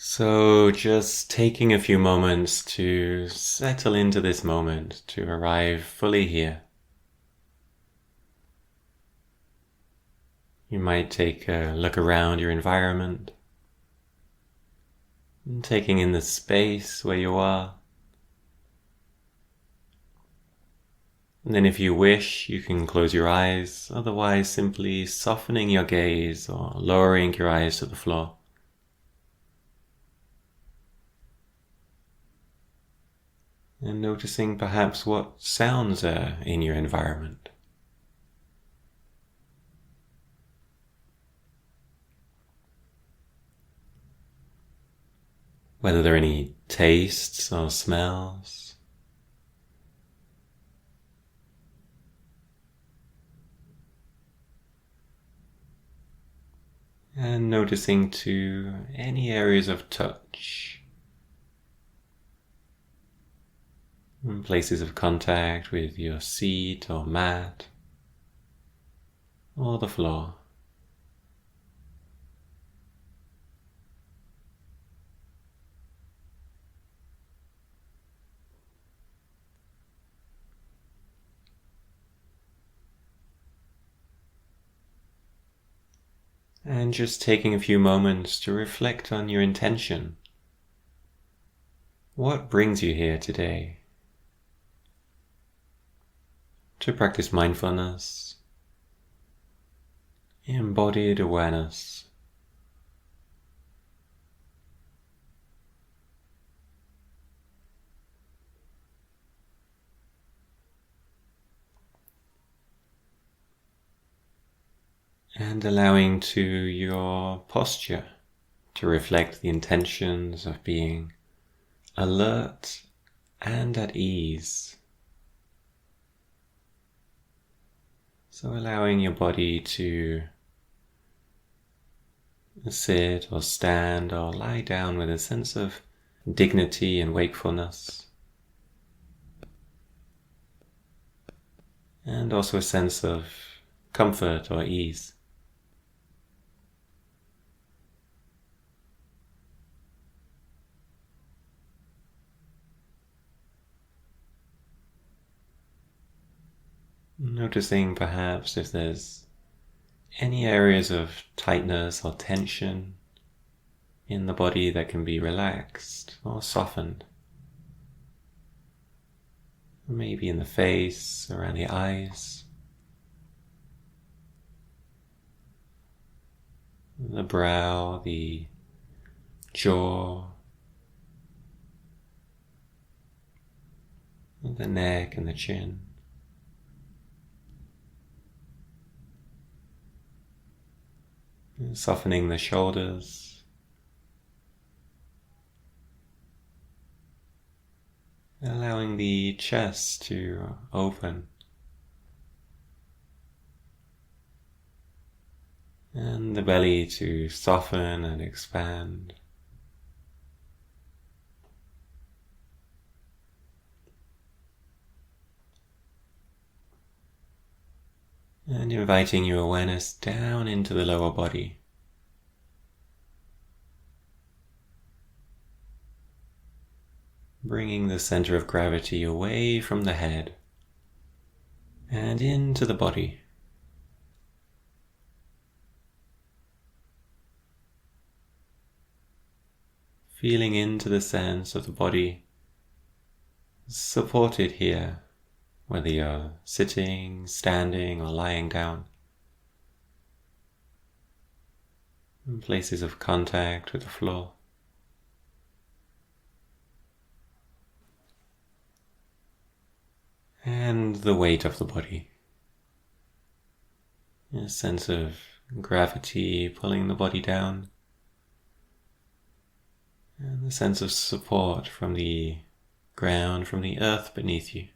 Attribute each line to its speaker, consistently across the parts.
Speaker 1: So, just taking a few moments to settle into this moment, to arrive fully here. You might take a look around your environment, and taking in the space where you are. And then, if you wish, you can close your eyes, otherwise, simply softening your gaze or lowering your eyes to the floor. And noticing perhaps what sounds are in your environment. Whether there are any tastes or smells. And noticing too any areas of touch. And places of contact with your seat or mat or the floor. And just taking a few moments to reflect on your intention. What brings you here today? To practice mindfulness, embodied awareness. And allowing to your posture to reflect the intentions of being alert and at ease. So allowing your body to sit or stand or lie down with a sense of dignity and wakefulness. And also a sense of comfort or ease. Noticing perhaps if there's any areas of tightness or tension in the body that can be relaxed or softened. Maybe in the face, around the eyes, the brow, the jaw, the neck and the chin. Softening the shoulders, allowing the chest to open, and the belly to soften and expand. And inviting your awareness down into the lower body. Bringing the center of gravity away from the head and into the body. Feeling into the sense of the body supported here, whether you're sitting, standing, or lying down. In places of contact with the floor. And the weight of the body. A sense of gravity pulling the body down. And the sense of support from the ground, from the earth beneath you.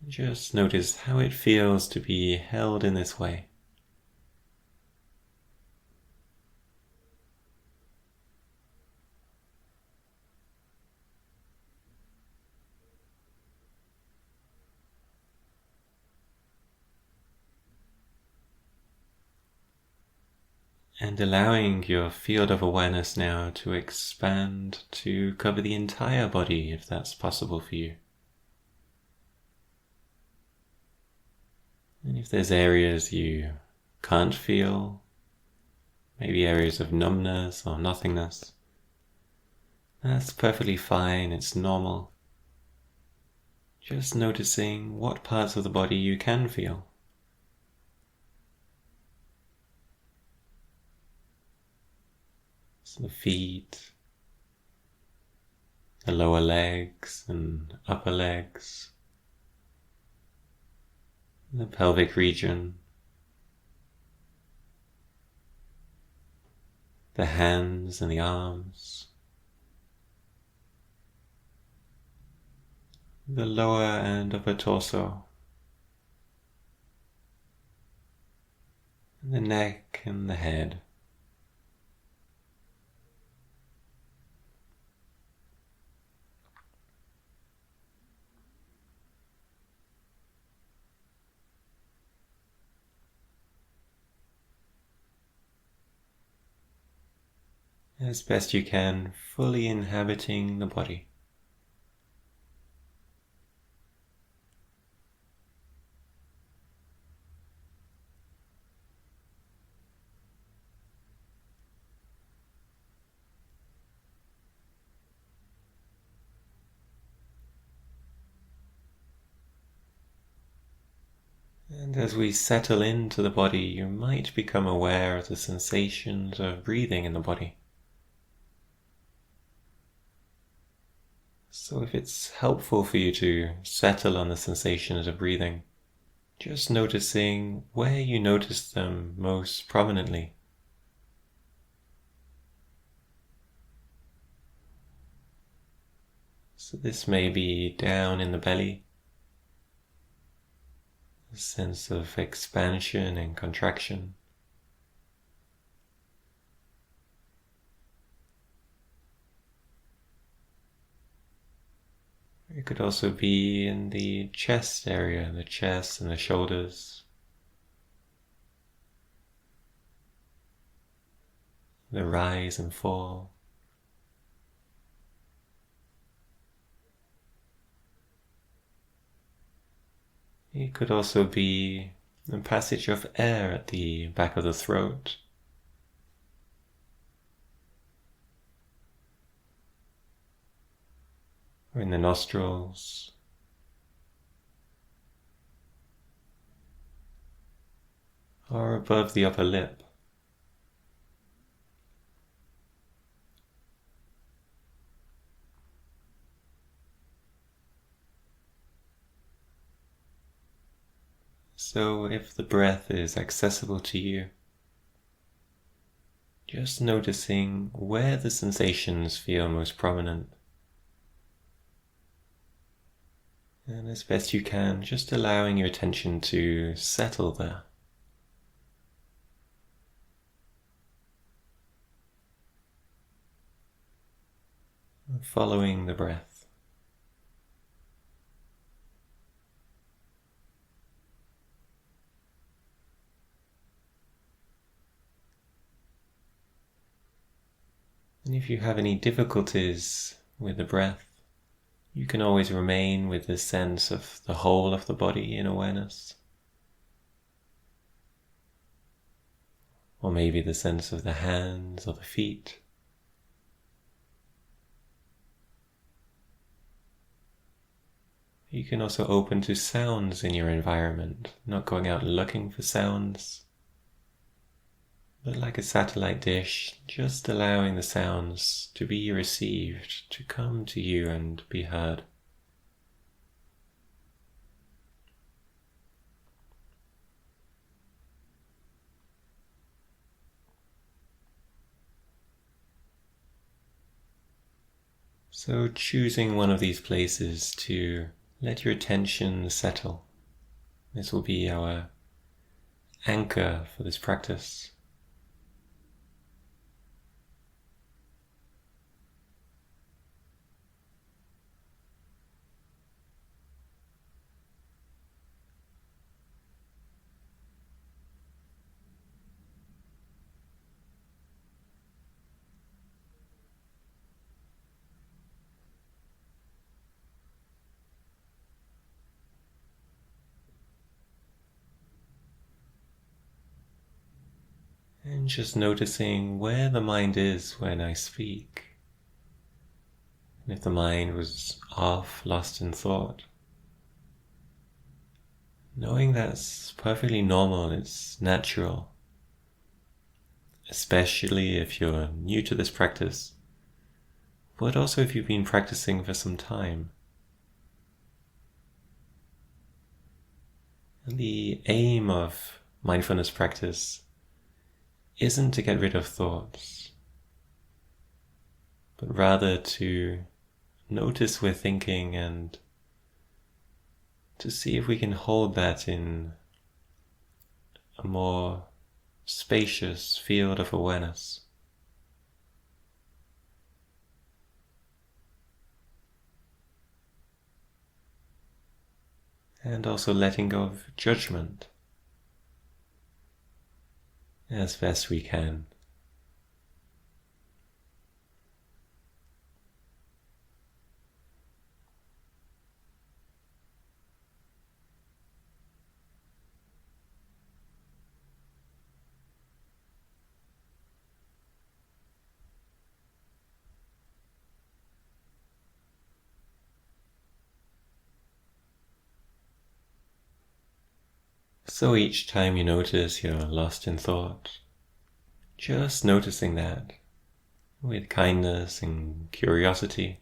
Speaker 1: Just notice how it feels to be held in this way. And allowing your field of awareness now to expand to cover the entire body if that's possible for you. And if there's areas you can't feel, maybe areas of numbness or nothingness, that's perfectly fine, it's normal. Just noticing what parts of the body you can feel. So the feet, the lower legs and upper legs, the pelvic region, the hands and the arms, the lower and upper torso, and the neck and the head. As best you can, fully inhabiting the body. And as we settle into the body, you might become aware of the sensations of breathing in the body. So if it's helpful for you to settle on the sensations of breathing, just noticing where you notice them most prominently. So this may be down in the belly, a sense of expansion and contraction. It could also be in the chest area, the chest and the shoulders, the rise and fall. It could also be the passage of air at the back of the throat, or in the nostrils, or above the upper lip. So if the breath is accessible to you, just noticing where the sensations feel most prominent. And as best you can, just allowing your attention to settle there. And following the breath. And if you have any difficulties with the breath, you can always remain with this sense of the whole of the body in awareness. Or maybe the sense of the hands or the feet. You can also open to sounds in your environment, not going out looking for sounds, but like a satellite dish, just allowing the sounds to be received, to come to you and be heard. So choosing one of these places to let your attention settle. This will be our anchor for this practice. just noticing where the mind is when I speak. And if the mind was off, lost in thought, knowing that's perfectly normal, it's natural, especially if you're new to this practice, but also if you've been practicing for some time. And the aim of mindfulness practice isn't to get rid of thoughts, but rather to notice we're thinking and to see if we can hold that in a more spacious field of awareness. And also letting go of judgment as best we can. So each time you notice you're lost in thought, just noticing that with kindness and curiosity,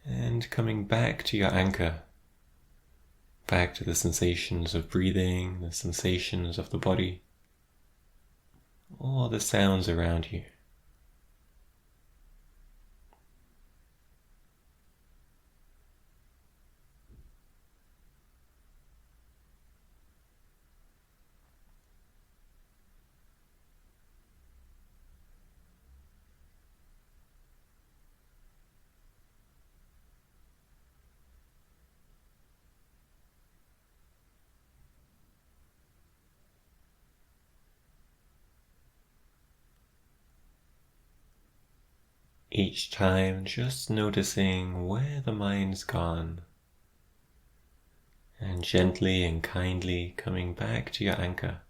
Speaker 1: and coming back to your anchor, back to the sensations of breathing, the sensations of the body, or the sounds around you. Each time just noticing where the mind's gone, and gently and kindly coming back to your anchor.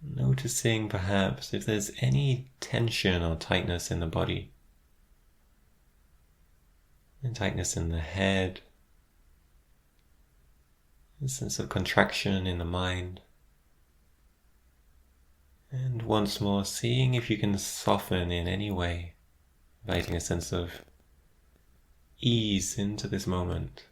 Speaker 1: Noticing perhaps if there's any tension or tightness in the body, and tightness in the head, a sense of contraction in the mind. And once more, seeing if you can soften in any way, inviting a sense of ease into this moment.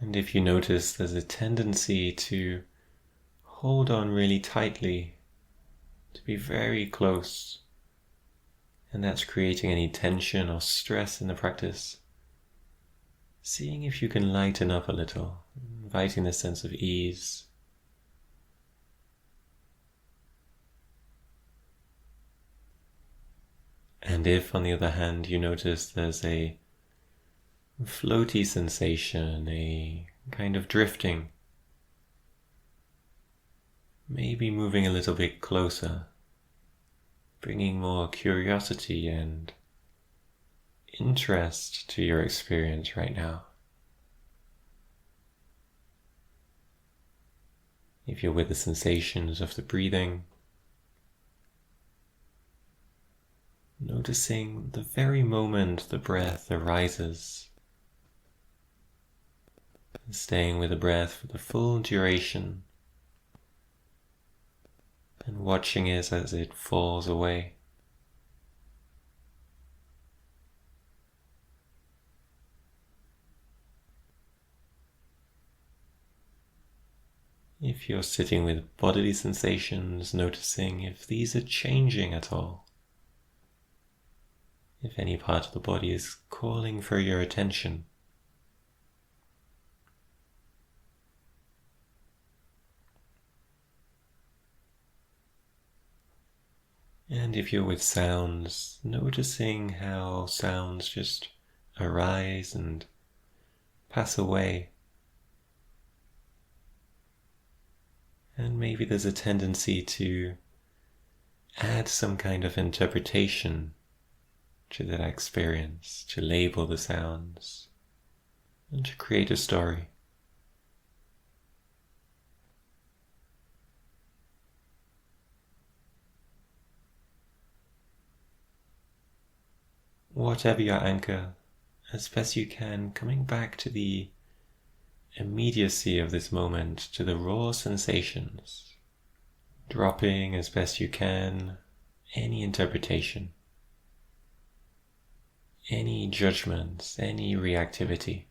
Speaker 1: And if you notice there's a tendency to hold on really tightly, to be very close, and that's creating any tension or stress in the practice, seeing if you can lighten up a little, inviting this sense of ease. And if, on the other hand, you notice there's a floaty sensation, a kind of drifting, maybe moving a little bit closer, bringing more curiosity and interest to your experience right now. If you're with the sensations of the breathing, noticing the very moment the breath arises, staying with the breath for the full duration and watching it as it falls away. If you're sitting with bodily sensations, noticing if these are changing at all. if any part of the body is calling for your attention. And if you're with sounds, noticing how sounds just arise and pass away. And maybe there's a tendency to add some kind of interpretation to that experience, to label the sounds, and to create a story. Whatever your anchor, as best you can, coming back to the immediacy of this moment, to the raw sensations, dropping as best you can any interpretation, any judgments, any reactivity.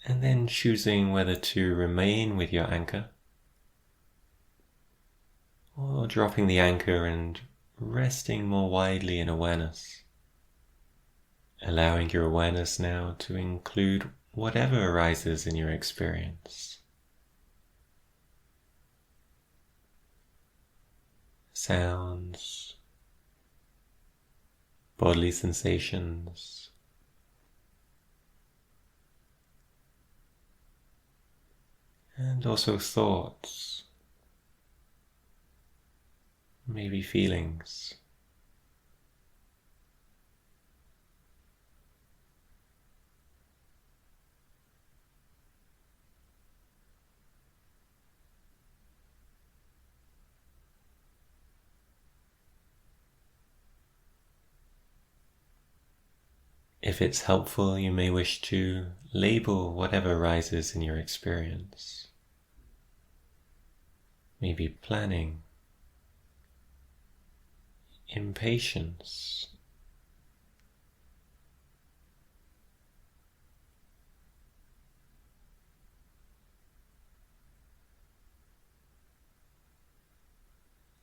Speaker 1: And then choosing whether to remain with your anchor or dropping the anchor and resting more widely in awareness, allowing your awareness now to include whatever arises in your experience. Sounds, bodily sensations, and also thoughts, maybe feelings. If it's helpful, you may wish to label whatever arises in your experience. Maybe planning, impatience,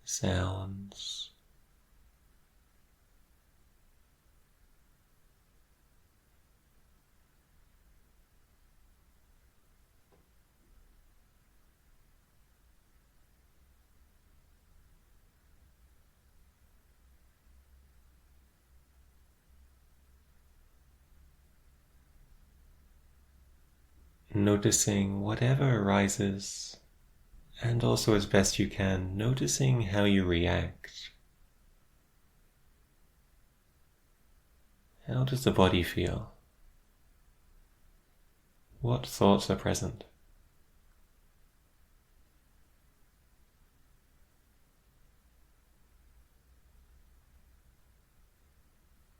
Speaker 1: sounds, noticing whatever arises, and also as best you can, noticing how you react. How does the body feel? What thoughts are present?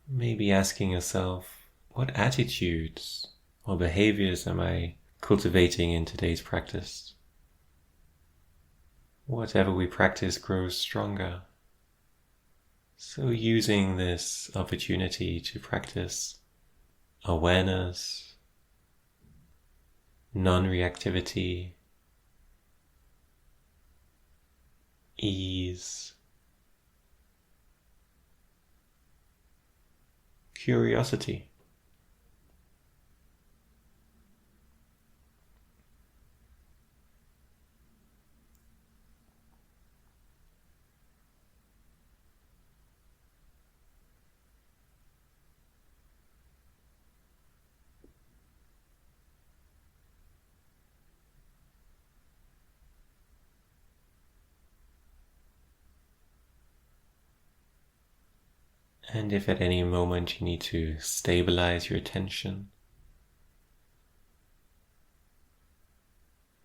Speaker 1: Maybe asking yourself, what attitudes or behaviors am I cultivating in today's practice? Whatever we practice grows stronger. So using this opportunity to practice awareness, non-reactivity, ease, curiosity. And if at any moment you need to stabilize your attention,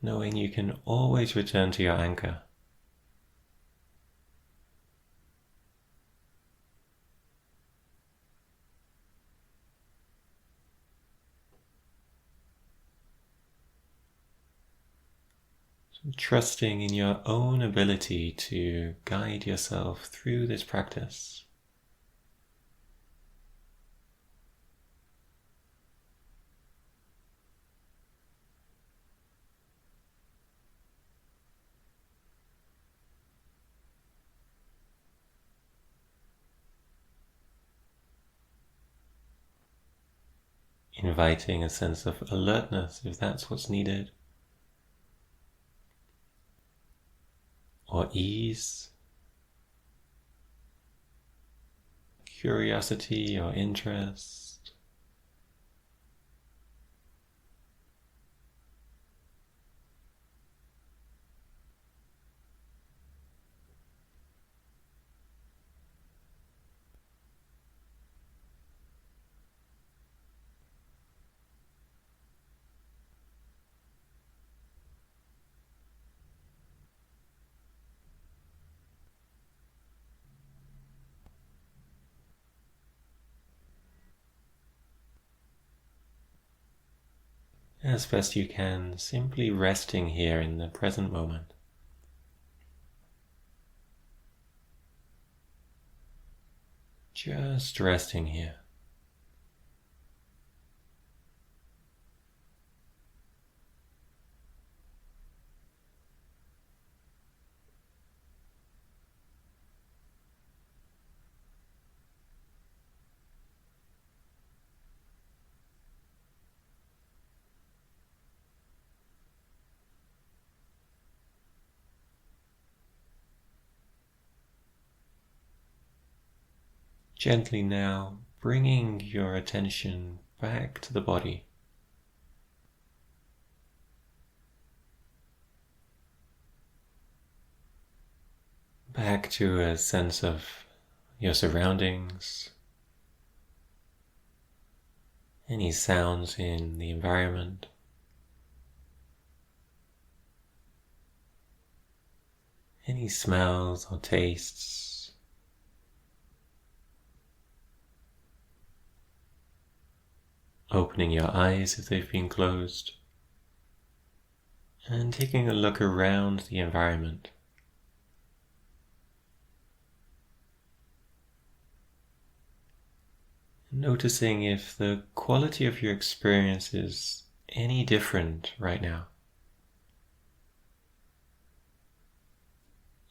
Speaker 1: knowing you can always return to your anchor. So trusting in your own ability to guide yourself through this practice. Inviting a sense of alertness if that's what's needed, or ease, curiosity or interest. As best you can, simply resting here in the present moment. Just resting here. Gently now, bringing your attention back to the body. Back to a sense of your surroundings, any sounds in the environment, any smells or tastes. Opening your eyes if they've been closed, and taking a look around the environment. Noticing if the quality of your experience is any different right now.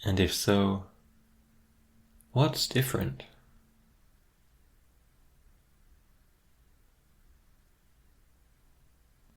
Speaker 1: And if so, what's different?